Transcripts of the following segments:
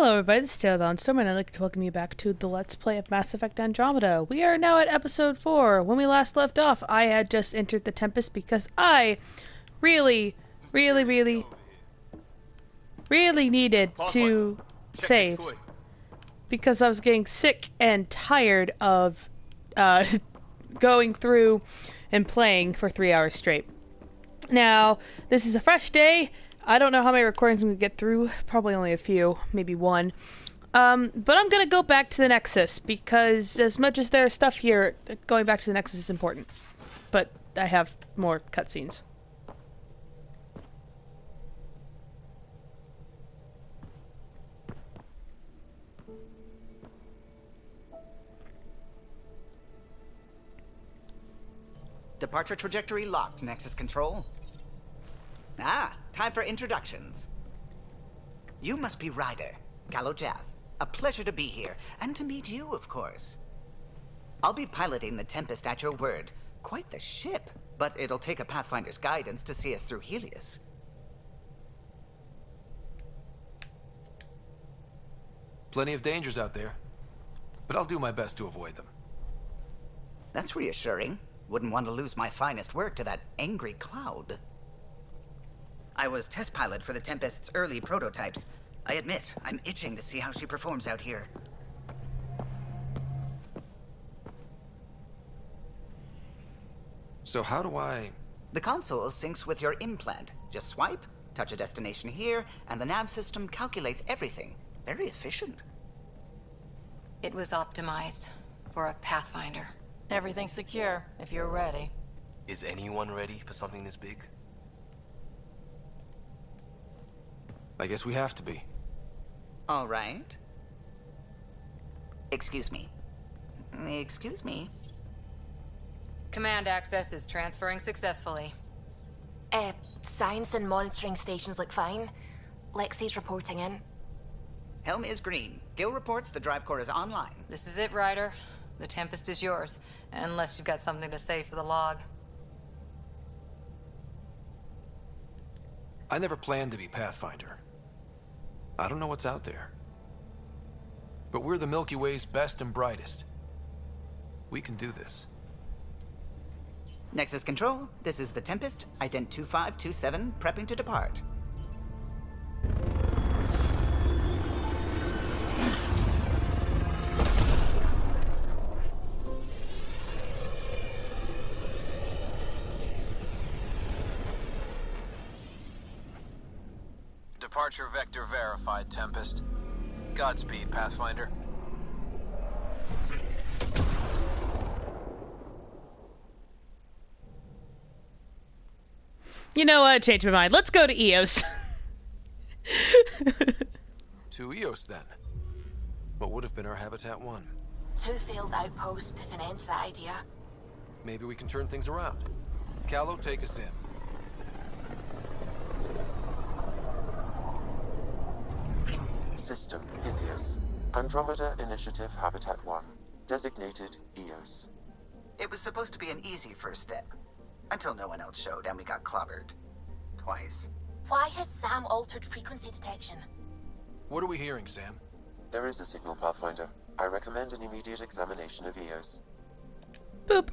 Hello everybody, this is Taylor Lonstorm, and I'd like to welcome you back to the Let's Play of Mass Effect Andromeda. We are now at episode 4. When we last left off, I had just entered the Tempest because I really needed to save. Because I was getting sick and tired of going through and playing for 3 hours straight. Now, this is a fresh day. I don't know how many recordings I'm going to get through. Probably only a few, maybe one. But I'm going to go back to the Nexus, because as much as there's stuff here, going back to the Nexus is important. But I have more cutscenes. Departure trajectory locked, Nexus Control. Ah, time for introductions. You must be Ryder, Gallo Jath. A pleasure to be here, and to meet you, of course. I'll be piloting the Tempest at your word. Quite the ship, but it'll take a Pathfinder's guidance to see us through Helios. Plenty of dangers out there, but I'll do my best to avoid them. That's reassuring. Wouldn't want to lose my finest work to that angry cloud. I was test pilot for the Tempest's early prototypes. I admit, I'm itching to see how she performs out here. So how do I... The console syncs with your implant. Just swipe, touch a destination here, and the nav system calculates everything. Very efficient. It was optimized for a Pathfinder. Everything's secure, if you're ready. Is anyone ready for something this big? I guess we have to be. All right. Excuse me. Excuse me. Command access is transferring successfully. Science and monitoring stations look fine. Lexi's reporting in. Helm is green. Gil reports the drive core is online. This is it, Ryder. The Tempest is yours, unless you've got something to say for the log. I never planned to be Pathfinder. I don't know what's out there. But we're the Milky Way's best and brightest. We can do this. Nexus Control, this is the Tempest, ident 2527, prepping to depart. Departure vector verified, Tempest. Godspeed, Pathfinder. You know what? Change my mind. Let's go to Eos. To Eos, then. What would have been our Habitat 1? 2 failed outposts put an end to that idea. Maybe we can turn things around. Callow, take us in. System, Helios. Andromeda Initiative Habitat 1. Designated Eos. It was supposed to be an easy first step. Until no one else showed and we got clobbered. Twice. Why has Sam altered frequency detection? What are we hearing, Sam? There is a signal, Pathfinder. I recommend an immediate examination of Eos. Boop.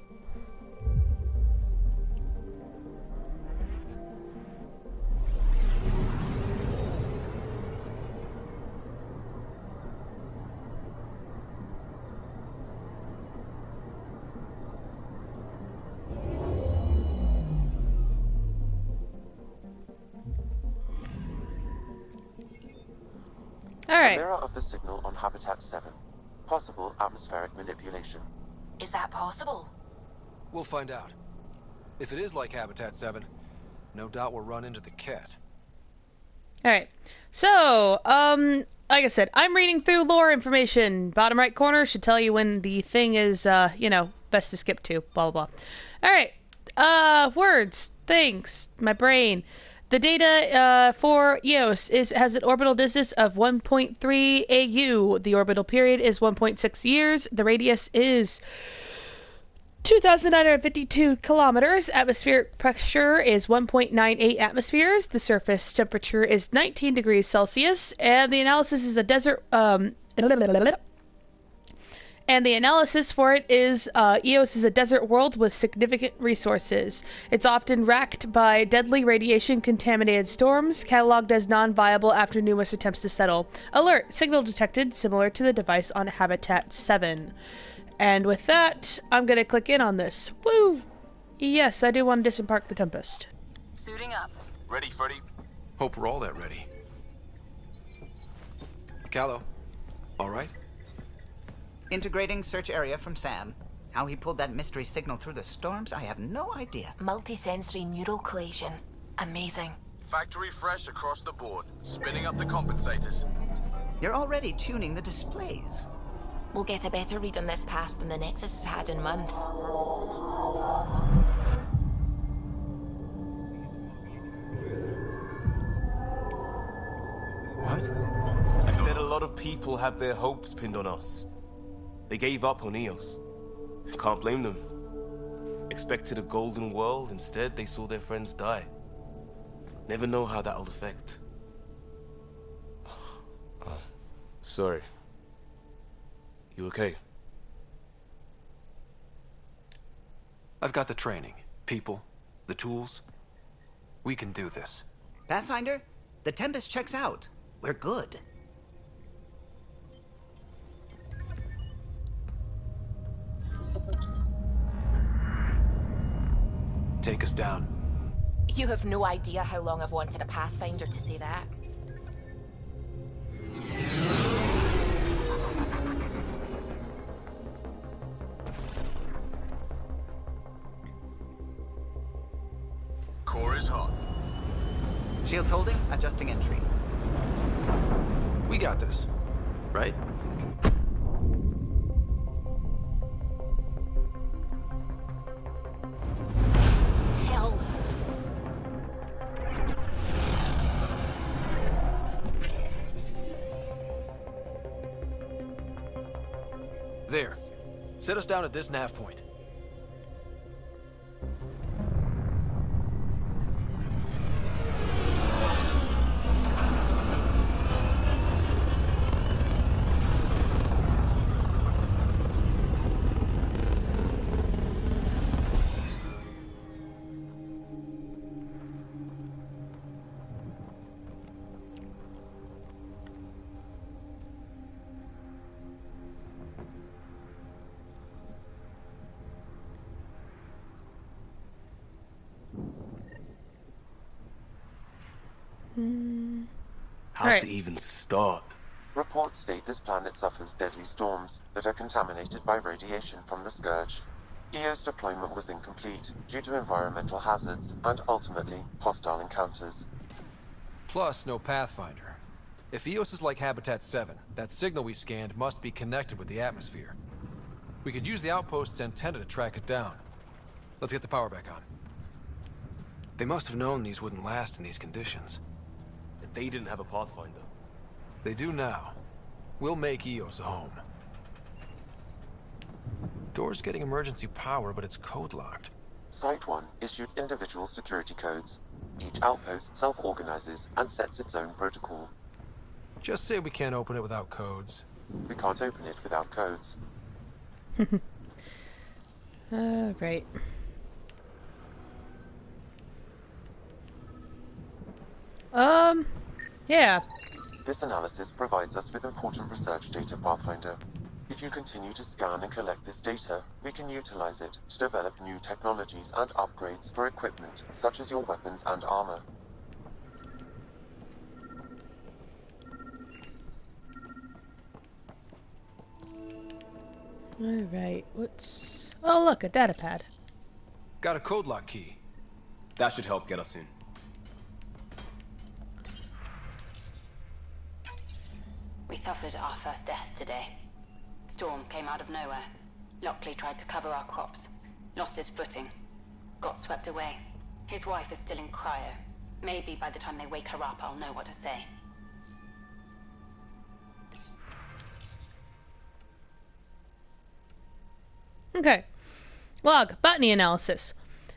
Alright. Mirror of the signal on Habitat 7. Possible atmospheric manipulation. Is that possible? We'll find out. If it is like Habitat 7, no doubt we'll run into the cat. Alright. So, like I said, I'm reading through lore information. Bottom right corner should tell you when the thing is, best to skip to. Blah, blah, blah. Alright. Words. Things. My brain. The data for Eos has an orbital distance of 1.3 AU. The orbital period is 1.6 years. The radius is 2,952 kilometers. Atmospheric pressure is 1.98 atmospheres. The surface temperature is 19 degrees Celsius. And the analysis is a desert... And the analysis for it is Eos is a desert world with significant resources. It's often racked by deadly radiation-contaminated storms, cataloged as non-viable after numerous attempts to settle. Alert! Signal detected, similar to the device on Habitat 7. And with that, I'm going to click in on this. Woo! Yes, I do want to disembark the Tempest. Suiting up. Ready, Freddy? Hope we're all that ready. Callow, all right? Integrating search area from Sam. How he pulled that mystery signal through the storms, I have no idea. Multisensory neural collation. Amazing. Factory fresh across the board. Spinning up the compensators. You're already tuning the displays. We'll get a better read on this pass than the Nexus has had in months. What? I said a lot of people have their hopes pinned on us. They gave up on Eos. Can't blame them. Expected a golden world, instead they saw their friends die. Never know how that'll affect. Sorry. You okay? I've got the training, people, the tools. We can do this. Pathfinder, the Tempest checks out. We're good. Take us down. You have no idea how long I've wanted a Pathfinder to say that. Core is hot. Shields holding, adjusting entry. We got this, right? Hell. There. Set us down at this nav point. How Right. to even start? Reports state this planet suffers deadly storms that are contaminated by radiation from the Scourge. EO's deployment was incomplete due to environmental hazards and ultimately hostile encounters. Plus, no Pathfinder. If Eos is like Habitat 7, that signal we scanned must be connected with the atmosphere. We could use the outpost's antenna to track it down. Let's get the power back on. They must have known these wouldn't last in these conditions. They didn't have a Pathfinder. They do now. We'll make Eos a home. Door's getting emergency power, but it's code-locked. Site 1 issued individual security codes. Each outpost self-organizes and sets its own protocol. Just say we can't open it without codes. We can't open it without codes. Right. Yeah. This analysis provides us with important research data, Pathfinder. If you continue to scan and collect this data, we can utilize it to develop new technologies and upgrades for equipment, such as your weapons and armor. Alright, what's... Oh, look, a data pad. Got a code lock key. That should help get us in. We suffered our first death today. Storm came out of nowhere. Lockley tried to cover our crops. Lost his footing. Got swept away. His wife is still in cryo. Maybe by the time they wake her up, I'll know what to say. Okay. Log, botany analysis.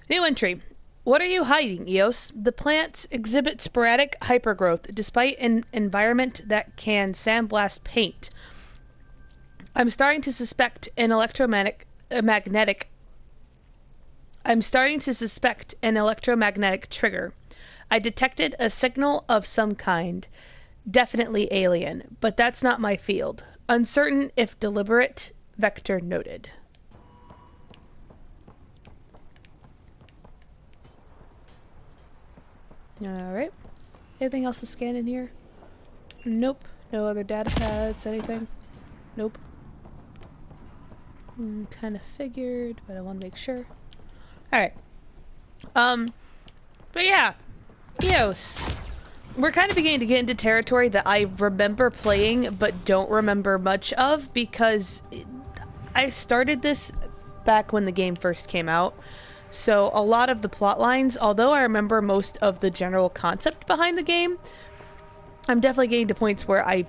New entry. What are you hiding, Eos? The plants exhibit sporadic hypergrowth despite an environment that can sandblast paint. I'm starting to suspect an electromagnetic trigger. I detected a signal of some kind. Definitely alien, but that's not my field. Uncertain if deliberate. Vector noted. Alright. Anything else to scan in here? Nope. No other data pads, anything? Nope. Kind of figured, but I want to make sure. Alright. But yeah. Eos. We're kind of beginning to get into territory that I remember playing, but don't remember much of, because I started this back when the game first came out. So a lot of the plot lines, although I remember most of the general concept behind the game, I'm definitely getting to points where I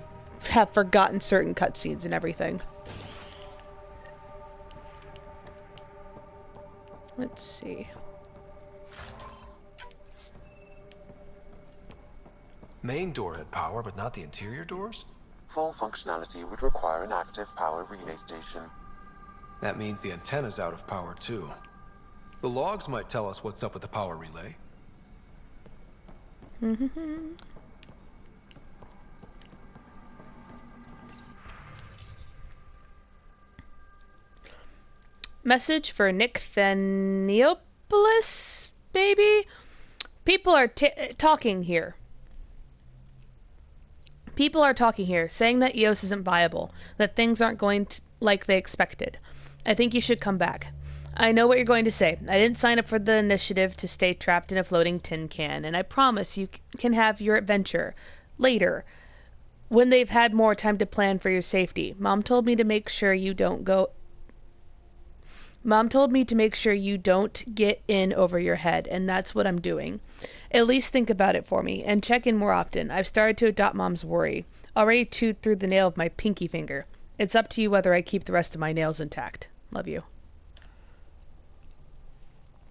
have forgotten certain cutscenes and everything. Let's see. Main door had power, but not the interior doors? Full functionality would require an active power relay station. That means the antenna's out of power, too. The logs might tell us what's up with the power relay. Message for Nick Thaniopoulos, baby? People are talking here. People are talking here, saying that EOS isn't viable, that things aren't going like they expected. I think you should come back. I know what you're going to say. I didn't sign up for the initiative to stay trapped in a floating tin can, and I promise you can have your adventure later, when they've had more time to plan for your safety. Mom told me to make sure you don't get in over your head, and that's what I'm doing. At least think about it for me, and check in more often. I've started to adopt Mom's worry. Already chewed through the nail of my pinky finger. It's up to you whether I keep the rest of my nails intact. Love you.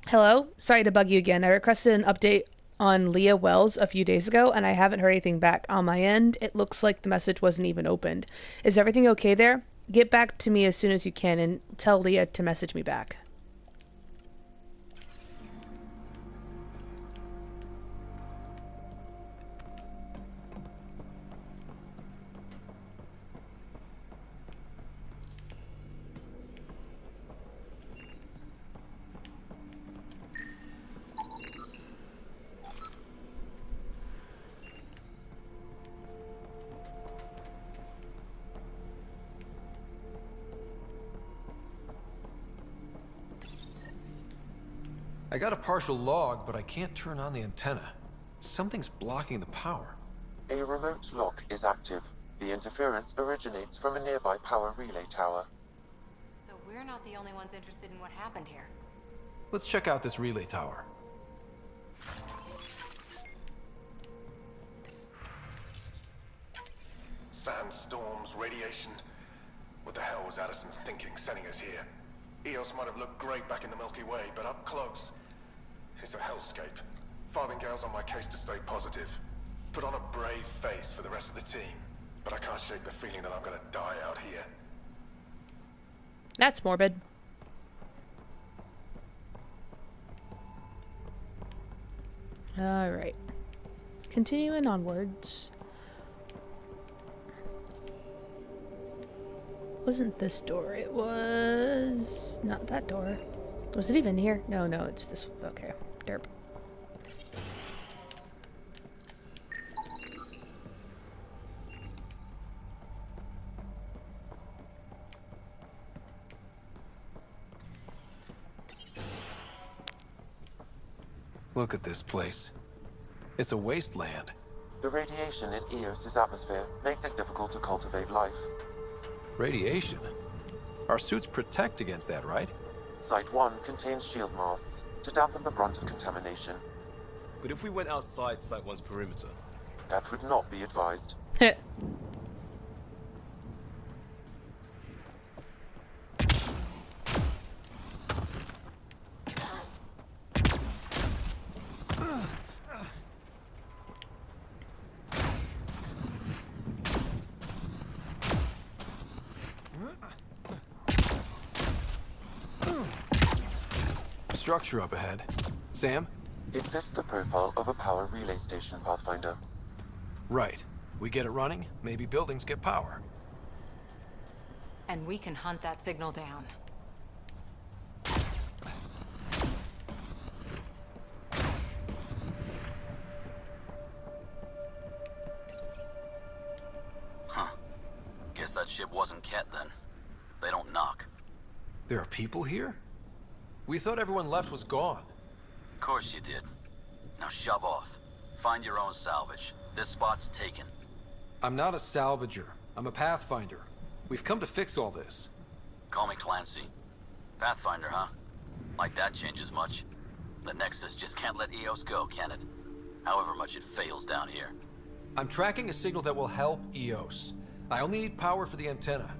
Hello? Sorry to bug you again. I requested an update on Leah Wells a few days ago, and I haven't heard anything back. On my end, it looks like the message wasn't even opened. Is everything okay there? Get back to me as soon as you can, and tell Leah to message me back. I got a partial log, but I can't turn on the antenna. Something's blocking the power. A remote lock is active. The interference originates from a nearby power relay tower. So we're not the only ones interested in what happened here. Let's check out this relay tower. Sandstorms, radiation. What the hell was Addison thinking sending us here? EOS might have looked great back in the Milky Way, but up close, it's a hellscape. Farthingale's on my case to stay positive. Put on a brave face for the rest of the team, but I can't shake the feeling that I'm gonna die out here. That's morbid. Alright. Continuing onwards. Wasn't this door, it was not that door. Was it even here? No, it's this. Okay, derp. Look at this place. It's a wasteland. The radiation in Eos's atmosphere makes it difficult to cultivate life. Radiation? Our suits protect against that, right? Site 1 contains shield masts to dampen the brunt of contamination. But if we went outside Site 1's perimeter? That would not be advised. structure up ahead. Sam? It fits the profile of a power relay station, Pathfinder. Right. We get it running, maybe buildings get power. And we can hunt that signal down. Huh. Guess that ship wasn't Ket then. They don't knock. There are people here? We thought everyone left was gone. Of course you did. Now shove off. Find your own salvage. This spot's taken. I'm not a salvager. I'm a Pathfinder. We've come to fix all this. Call me Clancy. Pathfinder, huh? Like that changes much. The Nexus just can't let EOS go, can it? However much it fails down here. I'm tracking a signal that will help EOS. I only need power for the antenna.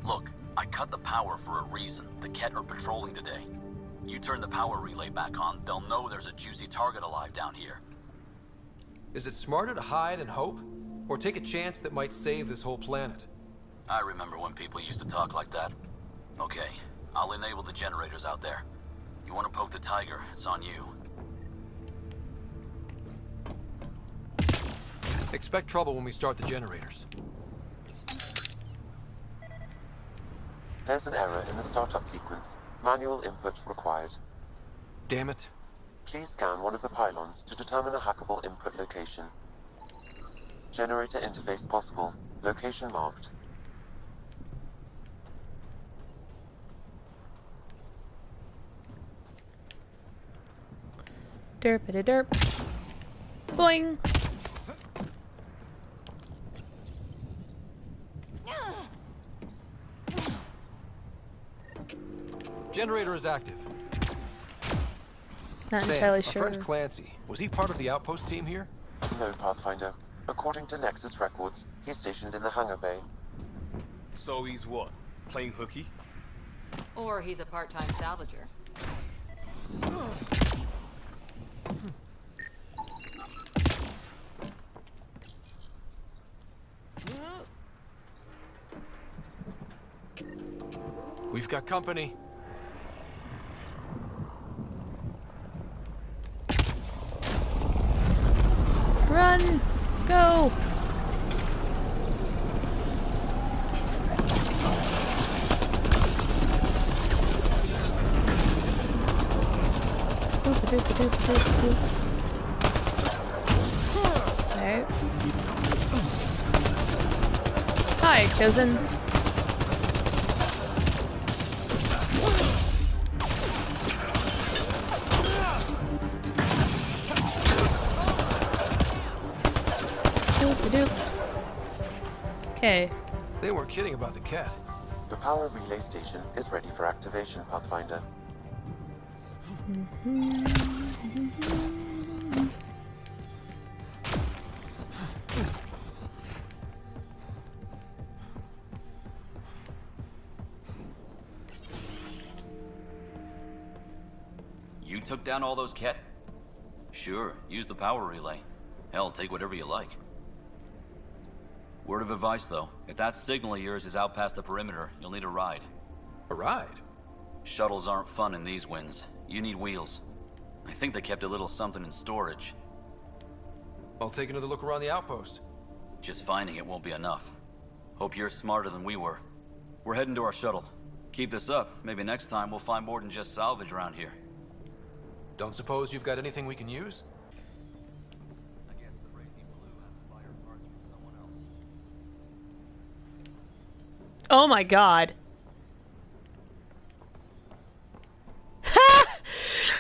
Look, I cut the power for a reason. The Ket are patrolling today. You turn the power relay back on, they'll know there's a juicy target alive down here. Is it smarter to hide and hope? Or take a chance that might save this whole planet? I remember when people used to talk like that. Okay, I'll enable the generators out there. You want to poke the tiger, it's on you. Expect trouble when we start the generators. There's an error in the startup sequence. Manual input required. Damn it. Please scan one of the pylons to determine a hackable input location. Generator interface possible. Location marked. Derp-a-da-derp. Boing! Generator is active. Not Sam, entirely our sure. friend Clancy, was he part of the outpost team here? No, Pathfinder. According to Nexus records, he's stationed in the hangar bay. So he's what? Playing hooky? Or he's a part-time salvager. We've got company. Run! Go! Alright. Hi, Chosen. Okay. They weren't kidding about the cat. The power relay station is ready for activation, Pathfinder. You took down all those Ket? Sure, use the power relay. Hell, take whatever you like. Word of advice, though. If that signal of yours is out past the perimeter, you'll need a ride. A ride? Shuttles aren't fun in these winds. You need wheels. I think they kept a little something in storage. I'll take another look around the outpost. Just finding it won't be enough. Hope you're smarter than we were. We're heading to our shuttle. Keep this up. Maybe next time we'll find more than just salvage around here. Don't suppose you've got anything we can use? I guess the Crazy Blue has to buy her parts from someone else. Oh my god.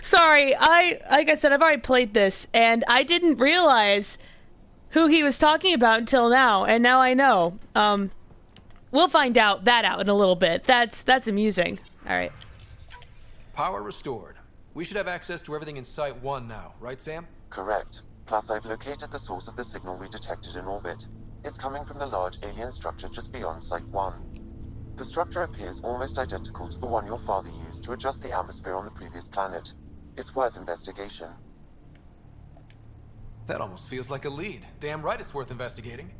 Sorry, like I said, I've already played this, and I didn't realize who he was talking about until now, and now I know. We'll find out in a little bit. That's amusing. Alright. Power restored. We should have access to everything in Site 1 now, right, Sam? Correct. Plus, I've located the source of the signal we detected in orbit. It's coming from the large alien structure just beyond Site 1. The structure appears almost identical to the one your father used to adjust the atmosphere on the previous planet. It's worth investigation. That almost feels like a lead. Damn right it's worth investigating.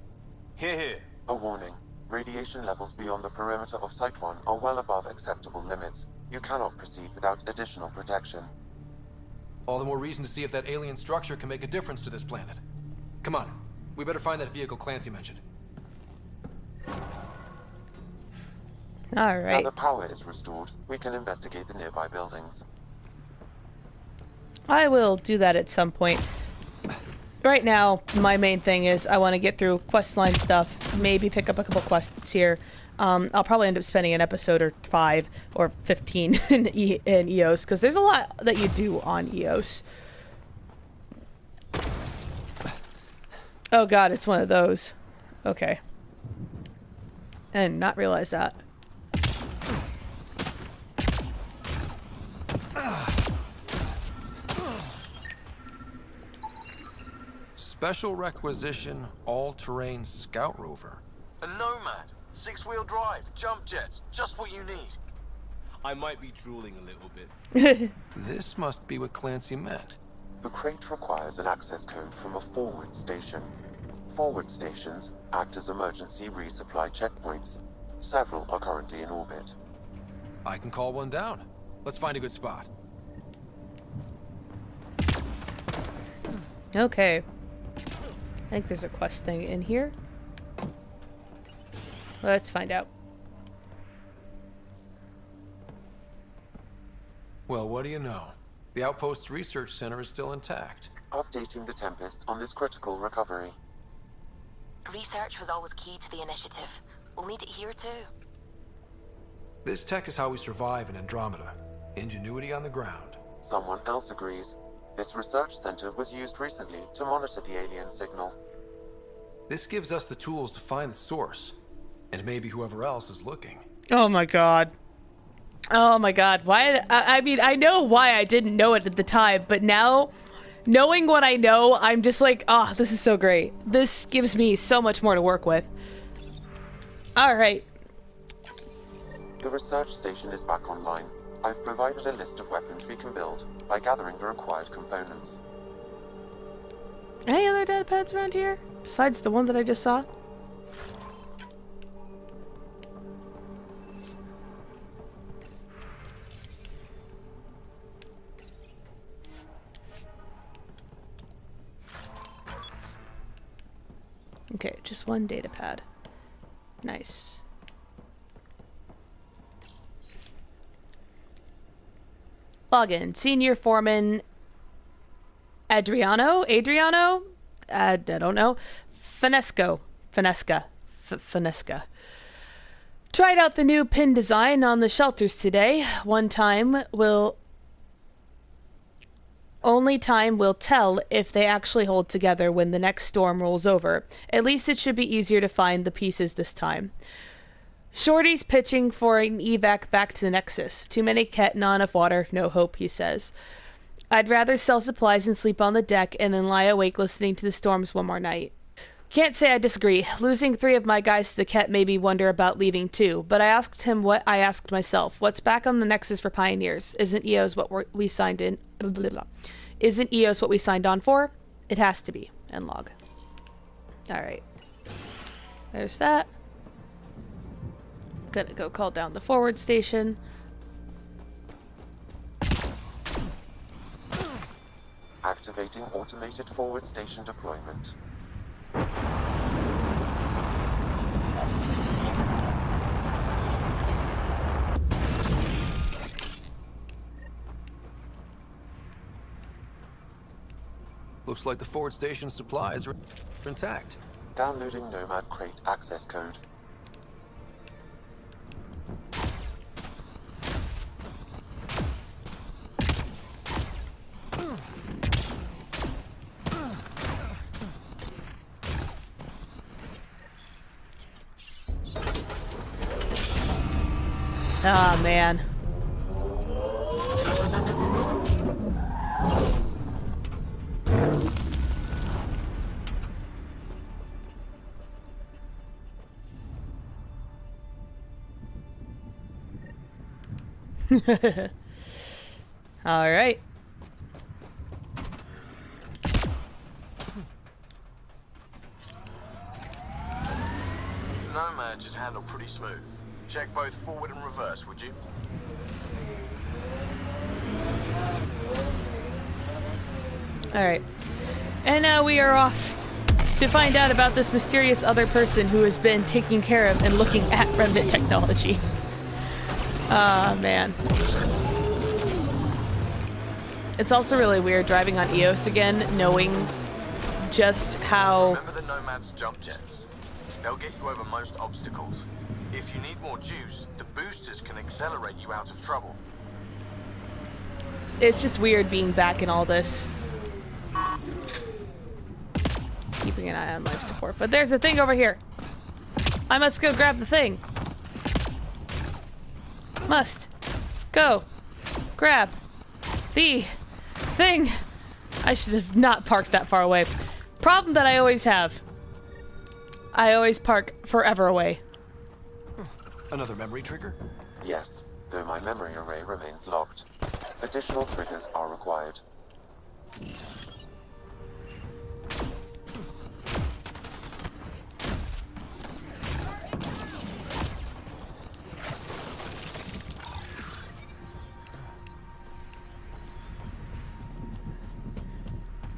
Here. A warning. Radiation levels beyond the perimeter of Site 1 are well above acceptable limits. You cannot proceed without additional protection. All the more reason to see if that alien structure can make a difference to this planet. Come on, we better find that vehicle Clancy mentioned. All Now right. the power is restored, we can investigate the nearby buildings. I will do that at some point. Right now, my main thing is I want to get through questline stuff, maybe pick up a couple quests here. I'll probably end up spending an episode or 5 or 15 in EOS, because there's a lot that you do on EOS. Oh god, it's one of those. Okay. And not realize that. Special requisition, all-terrain scout rover. A Nomad. 6-wheel drive, jump jets, just what you need. I might be drooling a little bit. This must be what Clancy meant. The crate requires an access code from a forward station. Forward stations act as emergency resupply checkpoints. Several are currently in orbit. I can call one down. Let's find a good spot. Okay. I think there's a quest thing in here. Let's find out. Well, what do you know? The Outpost's research center is still intact. Updating the Tempest on this critical recovery. Research was always key to the initiative. We'll need it here too. This tech is how we survive in Andromeda. Ingenuity on the ground. Someone else agrees. This research center was used recently to monitor the alien signal. This gives us the tools to find the source. And maybe whoever else is looking. Oh my god. Oh my god. Why? I mean, I know why I didn't know it at the time, but now, knowing what I know, I'm just like, ah, this is so great. This gives me so much more to work with. Alright. The research station is back online. I've provided a list of weapons we can build by gathering the required components. Any other dead pads around here? Besides the one that I just saw? Okay, just one data pad. Nice. Login. Senior Foreman Adriano? I don't know. Finesca. Tried out the new pin design on the shelters today. Only time will tell if they actually hold together when the next storm rolls over. At least it should be easier to find the pieces this time. Shorty's pitching for an evac back to the Nexus. Too many Ket, not enough water, no hope, he says. I'd rather sell supplies and sleep on the deck and then lie awake listening to the storms one more night. Can't say I disagree. Losing 3 of my guys to the Ket made me wonder about leaving too, but I asked him what I asked myself. What's back on the Nexus for Pioneers? Isn't EOS what we signed in? Isn't EOS what we signed on for? It has to be. End log. Alright. There's that. Gonna go call down the forward station. Activating automated forward station deployment. Looks like the forward station supplies are intact. Downloading Nomad crate access code. Ah, man. All right. Nomad should handle pretty smooth. Check both forward and reverse, would you? Alright. And now we are off to find out about this mysterious other person who has been taking care of and looking at remnant technology. Ah, man. It's also really weird driving on EOS again, knowing just how... Remember the Nomad's jump jets? They'll get you over most obstacles. If you need more juice, the boosters can accelerate you out of trouble. It's just weird being back in all this. Keeping an eye on life support. But there's a thing over here. I must go grab the thing. Must go grab the thing. I should have not parked that far away. Problem that I always have. I always park forever away. Another memory trigger? Yes, though my memory array remains locked. Additional triggers are required.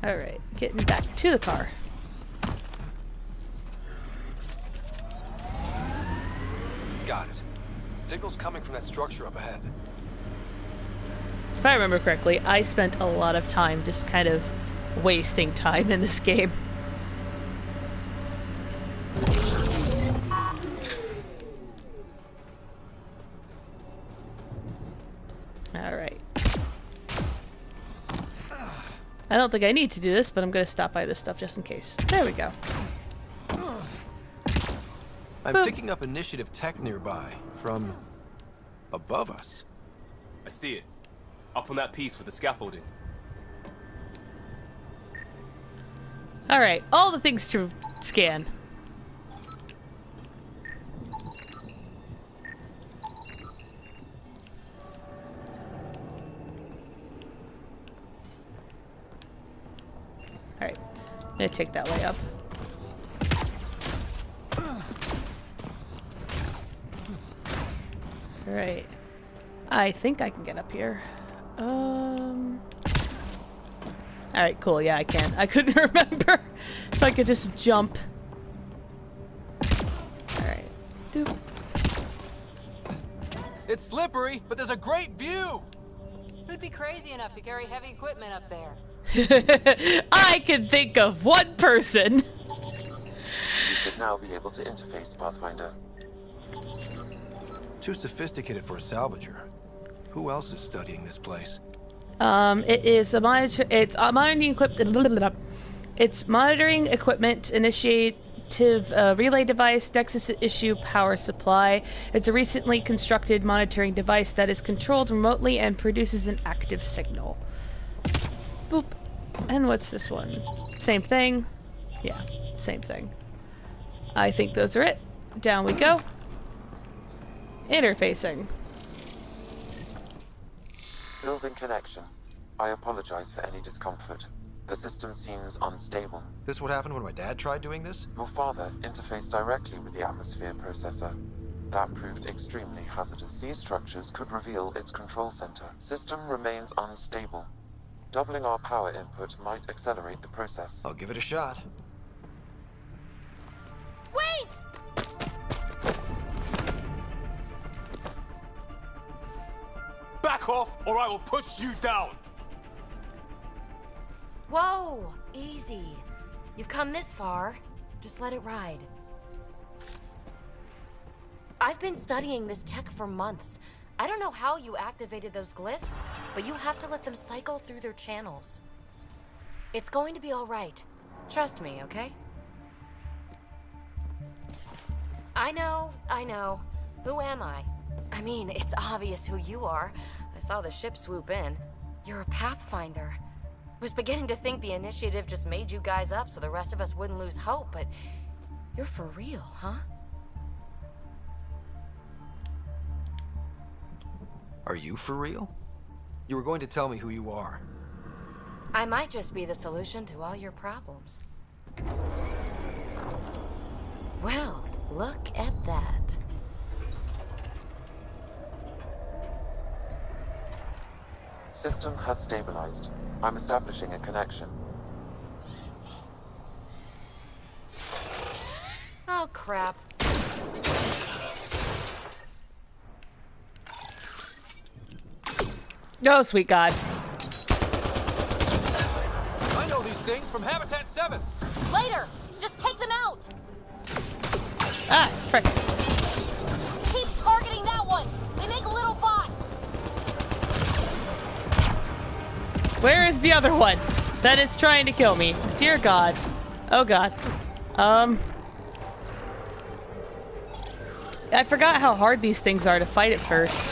Alright, getting back to the car. Got it. Signal's coming from that structure up ahead. If I remember correctly, I spent a lot of time just kind of wasting time in this game. Alright. I don't think I need to do this, but I'm going to stop by this stuff just in case. There we go. I'm Boop. picking up initiative tech nearby from above us. I see it. Up on that piece with the scaffolding. Alright, all the things to scan. Alright, I'm gonna take that way up. Alright. I think I can get up here. Alright, cool. Yeah, I can. I couldn't remember if I could just jump. Alright. Doop. It's slippery, but there's a great view! Who'd be crazy enough to carry heavy equipment up there? I can think of one person. You should now be able to interface, Pathfinder. Too sophisticated for a salvager. Who else is studying this place? It is a monitor. It's a monitoring equipment. It's monitoring equipment, initiative relay device, Nexus issue power supply. It's a recently constructed monitoring device that is controlled remotely and produces an active signal. Boop. And what's this one? Same thing. Yeah, same thing. I think those are it. Down we go. Interfacing. Building connection. I apologize for any discomfort. The system seems unstable. This what happened when my dad tried doing this? Your father interfaced directly with the atmosphere processor. That proved extremely hazardous. These structures could reveal its control center. System remains unstable. Doubling our power input might accelerate the process. I'll give it a shot. Wait! Back off, or I will push you down! Whoa! Easy. You've come this far. Just let it ride. I've been studying this tech for months. I don't know how you activated those glyphs, but you have to let them cycle through their channels. It's going to be all right. Trust me, okay? I know. Who am I? I mean, it's obvious who you are. I saw the ship swoop in. You're a Pathfinder. I was beginning to think the initiative just made you guys up so the rest of us wouldn't lose hope, but you're for real, huh? Are you for real? You were going to tell me who you are. I might just be the solution to all your problems. Well, look at that. System has stabilized. I'm establishing a connection. Oh, crap. Oh, sweet God. I know these things from Habitat 7. Later! Just take them out! Ah, frick. Keep targeting that one! They make little bots! Where is the other one that is trying to kill me? Dear God. Oh God. I forgot how hard these things are to fight at first.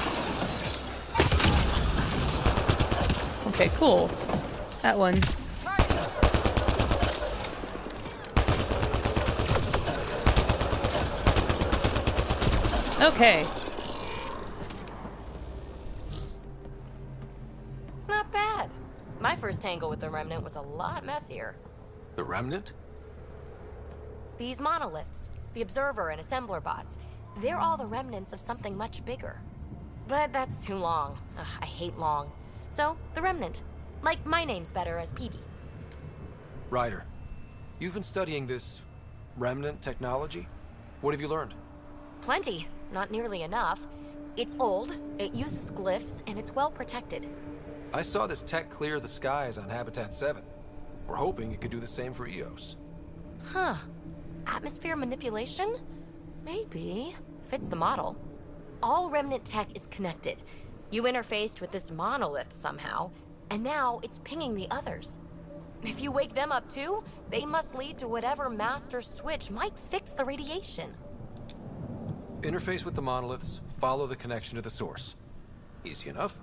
Okay, cool. That one. Okay. Not bad. My first tangle with the Remnant was a lot messier. The Remnant? These monoliths, the Observer and Assembler bots, they're all the remnants of something much bigger. But that's too long. Ugh, I hate long. So, the Remnant. Like my name's better as Peavy. Ryder, you've been studying this Remnant technology? What have you learned? Plenty. Not nearly enough. It's old, it uses glyphs, and it's well protected. I saw this tech clear the skies on Habitat 7. We're hoping it could do the same for EOS. Huh. Atmosphere manipulation? Maybe. Fits the model. All Remnant tech is connected. You interfaced with this monolith somehow, and now it's pinging the others. If you wake them up too, they must lead to whatever master switch might fix the radiation. Interface with the monoliths, follow the connection to the source. Easy enough.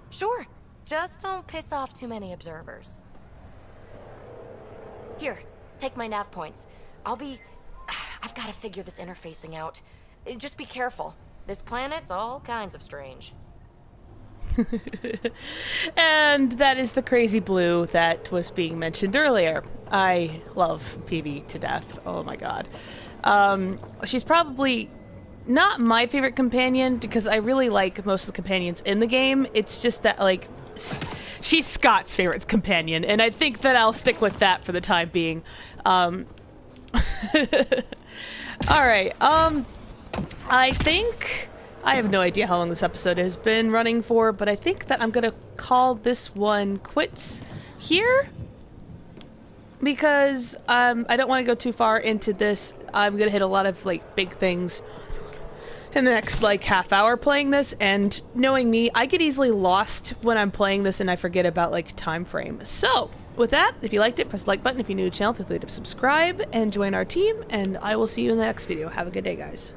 Sure. Just don't piss off too many observers. Here, take my nav points. I've got to figure this interfacing out. Just be careful. This planet's all kinds of strange. And that is the crazy blue that was being mentioned earlier. I love Peavy to death. Oh my God. She's probably not my favorite companion because I really like most of the companions in the game. It's just that, like, she's Scott's favorite companion, and I think that I'll stick with that for the time being. Alright, I think... I have no idea how long this episode has been running for, but I think that I'm gonna call this one quits here. Because, I don't want to go too far into this. I'm gonna hit a lot of, like, big things in the next, like, half hour playing this, and knowing me, I get easily lost when I'm playing this and I forget about, like, time frame. So, with that, if you liked it, press the like button. If you're new to the channel, feel free to subscribe and join our team, and I will see you in the next video. Have a good day, guys.